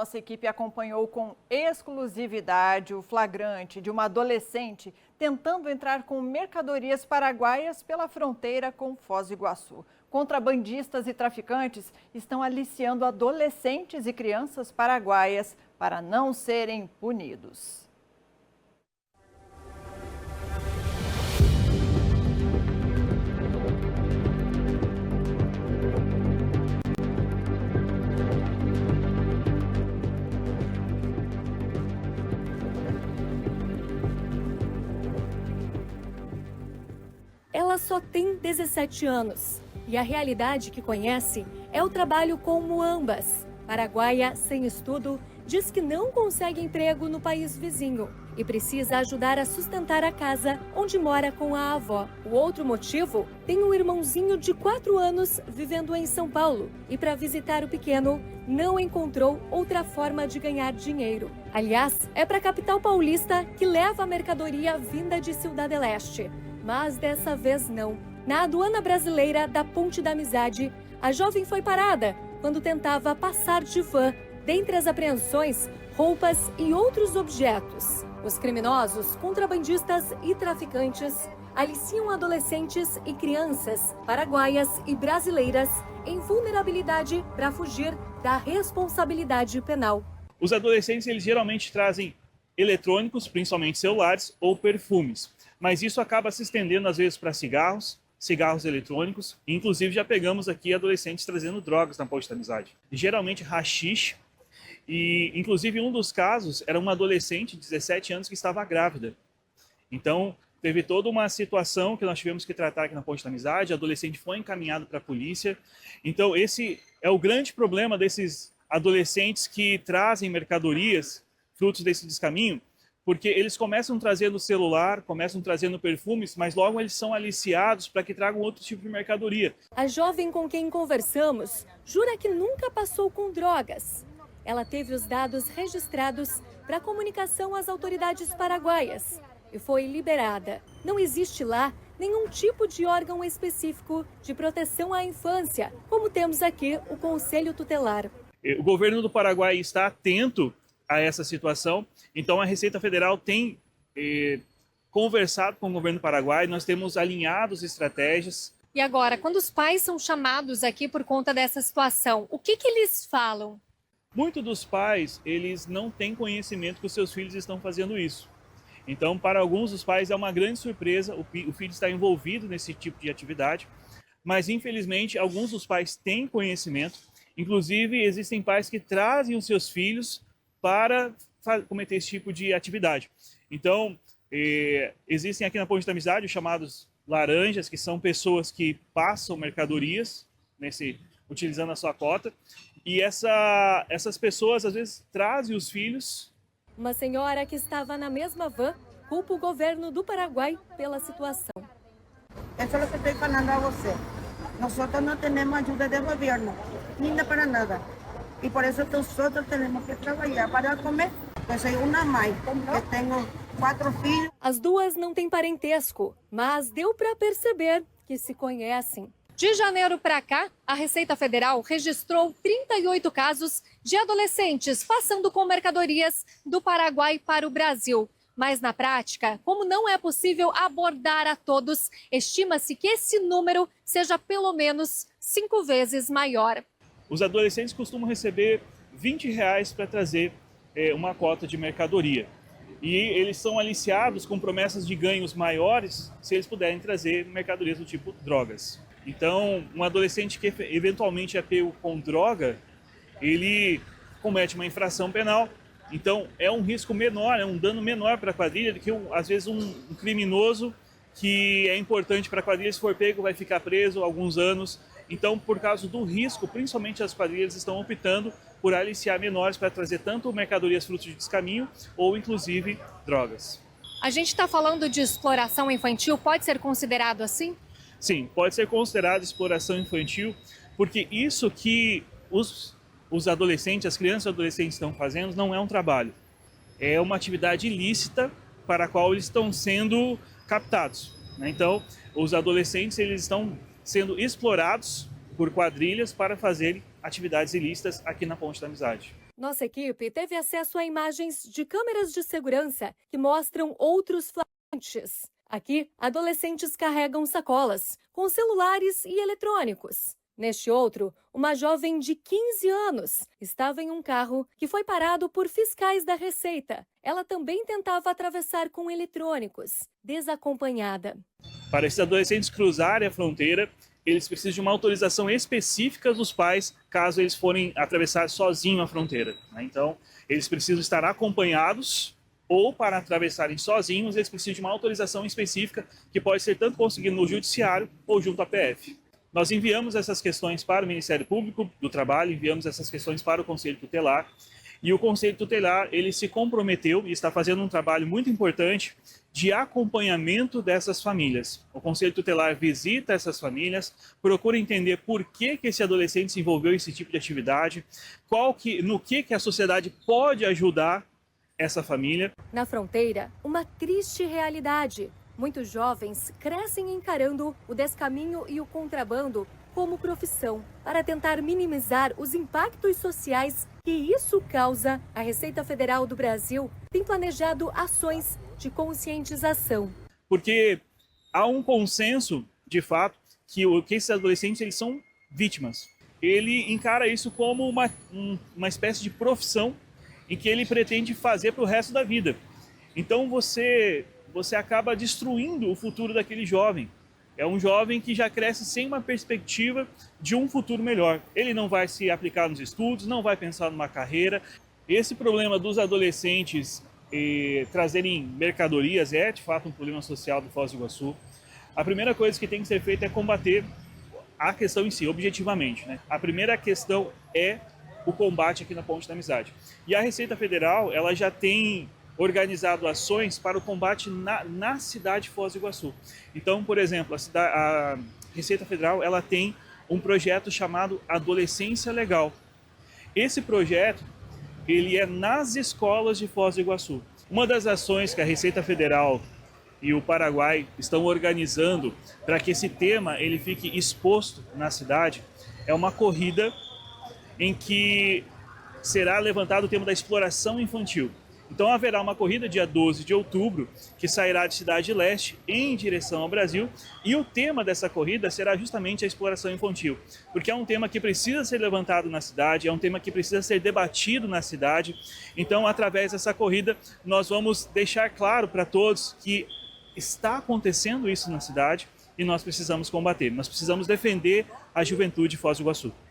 nossa equipe acompanhou com exclusividade o flagrante de uma adolescente tentando entrar com mercadorias paraguaias pela fronteira com Foz do Iguaçu. Contrabandistas e traficantes estão aliciando adolescentes e crianças paraguaias para não serem punidos. Ela só tem 17 anos e a realidade que conhece é o trabalho com muambas. Paraguaia, sem estudo, diz que não consegue emprego no país vizinho e precisa ajudar a sustentar a casa onde mora com a avó. O outro motivo? Tem um irmãozinho de 4 anos vivendo em São Paulo e para visitar o pequeno não encontrou outra forma de ganhar dinheiro. Aliás, é para a capital paulista que leva a mercadoria vinda de Ciudad del Este. Mas dessa vez não. Na aduana brasileira da Ponte da Amizade, a jovem foi parada quando tentava passar de van. Dentre as apreensões, roupas e outros objetos. Os criminosos, contrabandistas e traficantes aliciam adolescentes e crianças paraguaias e brasileiras em vulnerabilidade para fugir da responsabilidade penal. Os adolescentes, eles geralmente trazem eletrônicos, principalmente celulares ou perfumes. Mas isso acaba se estendendo às vezes para cigarros eletrônicos. Inclusive já pegamos aqui adolescentes trazendo drogas na Ponte da Amizade. Geralmente haxixe. E inclusive um dos casos era uma adolescente de 17 anos que estava grávida. Então teve toda uma situação que nós tivemos que tratar aqui na Ponte da Amizade. A adolescente foi encaminhada para a polícia. Então esse é o grande problema desses adolescentes que trazem mercadorias, frutos desse descaminho. Porque eles começam trazendo celular, começam trazendo perfumes, mas logo eles são aliciados para que tragam outro tipo de mercadoria. A jovem com quem conversamos jura que nunca passou com drogas. Ela teve os dados registrados para comunicação às autoridades paraguaias e foi liberada. Não existe lá nenhum tipo de órgão específico de proteção à infância, como temos aqui o Conselho Tutelar. O governo do Paraguai está atento a essa situação. Então a Receita Federal tem conversado com o governo do Paraguai, nós temos alinhado as estratégias. E agora, quando os pais são chamados aqui por conta dessa situação, o que eles falam? Muitos dos pais, eles não têm conhecimento que os seus filhos estão fazendo isso. Então, para alguns dos pais é uma grande surpresa o filho estar envolvido nesse tipo de atividade, mas infelizmente alguns dos pais têm conhecimento, inclusive existem pais que trazem os seus filhos para cometer esse tipo de atividade. Então, existem aqui na Ponte da Amizade os chamados laranjas, que são pessoas que passam mercadorias, utilizando a sua cota, e essas pessoas às vezes trazem os filhos. Uma senhora que estava na mesma van culpa o governo do Paraguai pela situação. Isso é o que estou falando a você. Nós não temos ajuda do governo, nem para nada. E por isso nós temos que trabalhar para comer. Eu sou uma mãe, que tenho 4 filhos. As duas não têm parentesco, mas deu para perceber que se conhecem. De janeiro para cá, a Receita Federal registrou 38 casos de adolescentes passando com mercadorias do Paraguai para o Brasil. Mas na prática, como não é possível abordar a todos, estima-se que esse número seja pelo menos 5 vezes maior. Os adolescentes costumam receber R$20 para trazer uma cota de mercadoria. E eles são aliciados com promessas de ganhos maiores se eles puderem trazer mercadorias do tipo drogas. Então, um adolescente que eventualmente é pego com droga, ele comete uma infração penal. Então, é um risco menor, é um dano menor para a quadrilha do que, às vezes, um criminoso que é importante para a quadrilha, se for pego, vai ficar preso alguns anos. Então, por causa do risco, principalmente as quadrilhas estão optando por aliciar menores para trazer tanto mercadorias frutos de descaminho ou, inclusive, drogas. A gente está falando de exploração infantil, pode ser considerado assim? Sim, pode ser considerado exploração infantil, porque isso que os adolescentes, as crianças e adolescentes estão fazendo não é um trabalho. É uma atividade ilícita para a qual eles estão sendo captados, né? Então, os adolescentes eles estão sendo explorados por quadrilhas para fazerem atividades ilícitas aqui na Ponte da Amizade. Nossa equipe teve acesso a imagens de câmeras de segurança que mostram outros flagrantes. Aqui, adolescentes carregam sacolas com celulares e eletrônicos. Neste outro, uma jovem de 15 anos estava em um carro que foi parado por fiscais da Receita. Ela também tentava atravessar com eletrônicos, desacompanhada. Para esses adolescentes cruzarem a fronteira, eles precisam de uma autorização específica dos pais, caso eles forem atravessar sozinhos a fronteira. Então, eles precisam estar acompanhados, ou para atravessarem sozinhos, eles precisam de uma autorização específica, que pode ser tanto conseguida no Judiciário ou junto à PF. Nós enviamos essas questões para o Ministério Público do Trabalho, enviamos essas questões para o Conselho Tutelar, e o Conselho Tutelar ele se comprometeu e está fazendo um trabalho muito importante de acompanhamento dessas famílias. O Conselho Tutelar visita essas famílias, procura entender por que esse adolescente se envolveu em esse tipo de atividade, no que a sociedade pode ajudar essa família. Na fronteira, uma triste realidade. Muitos jovens crescem encarando o descaminho e o contrabando como profissão. Para tentar minimizar os impactos sociais que isso causa, a Receita Federal do Brasil tem planejado ações de conscientização. Porque há um consenso, de fato, que esses adolescentes eles são vítimas. Ele encara isso como uma espécie de profissão em que ele pretende fazer para o resto da vida. Então você acaba destruindo o futuro daquele jovem. É um jovem que já cresce sem uma perspectiva de um futuro melhor. Ele não vai se aplicar nos estudos, não vai pensar numa carreira. Esse problema dos adolescentes trazerem mercadorias é, de fato, um problema social do Foz do Iguaçu. A primeira coisa que tem que ser feita é combater a questão em si, objetivamente, né? A primeira questão é o combate aqui na Ponte da Amizade. E a Receita Federal ela já tem organizado ações para o combate na cidade de Foz do Iguaçu. Então, por exemplo, a Receita Federal ela tem um projeto chamado Adolescência Legal. Esse projeto ele é nas escolas de Foz do Iguaçu. Uma das ações que a Receita Federal e o Paraguai estão organizando para que esse tema ele fique exposto na cidade é uma corrida em que será levantado o tema da exploração infantil. Então haverá uma corrida dia 12 de outubro, que sairá de Cidade Leste em direção ao Brasil, e o tema dessa corrida será justamente a exploração infantil, porque é um tema que precisa ser levantado na cidade, é um tema que precisa ser debatido na cidade. Então, através dessa corrida, nós vamos deixar claro para todos que está acontecendo isso na cidade e nós precisamos combater, nós precisamos defender a juventude de Foz do Iguaçu.